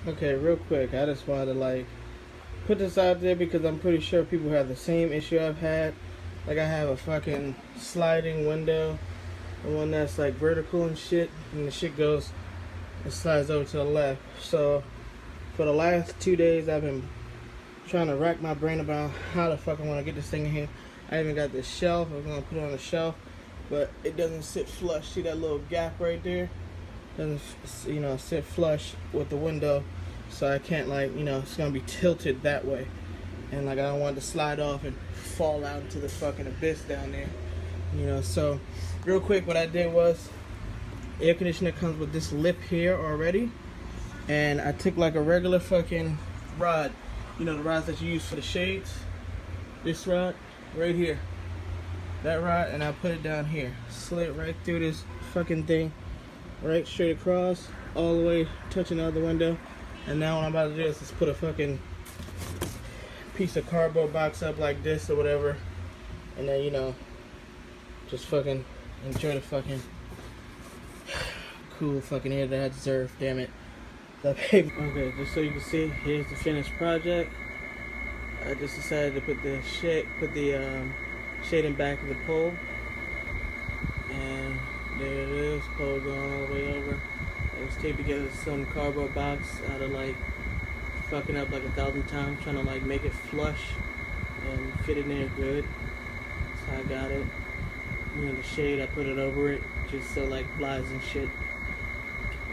Okay, real quick, I just wanted to like put this out there because I'm pretty sure people have the same issue I've had. Like I have a fucking sliding window, the one that's like vertical and shit, and the shit goes, it slides over to the left. So for the last 2 days, I've been trying to rack my brain about how the fuck I want to get this thing in here. I even got this shelf. I was gonna put it on the shelf, but it doesn't sit flush. See that little gap right there? Doesn't, you know, sit flush with the window, so I can't, like, you know, it's gonna be tilted that way, and like I don't want it to slide off and fall out into the fucking abyss down there, you know. So real quick, what I did was, air conditioner comes with this lip here already, and I took like a regular fucking rod, you know, the rods that you use for the shades, this rod right here, that rod, and I put it down here, slid right through this fucking thing, right straight across, all the way touching the other window. And now what I'm about to do is just put a fucking piece of cardboard box up like this or whatever, and then, you know, just fucking enjoy the fucking cool fucking air that I deserve. Damn it. Okay, just so you can see, here's the finished project. I just decided to put the shading back of the pole, and there it is, pole going all the way over. I just taped together some cardboard box out of like fucking up like 1,000 times, trying to like make it flush and fit in there good. That's how I got it. You know, the shade, I put it over it just so like flies and shit,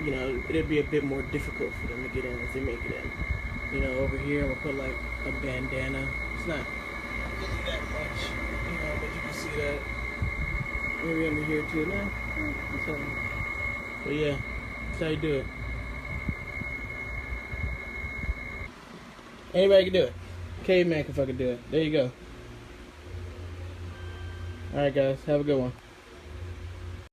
you know, it'd be a bit more difficult for them to get in if they make it in. You know, over here I'm gonna put like a bandana. It's not really that much, you know, but you can see that. Maybe under here too. No, but yeah, that's how you do it. Anybody can do it. Caveman can fucking do it. There you go. Alright guys, have a good one.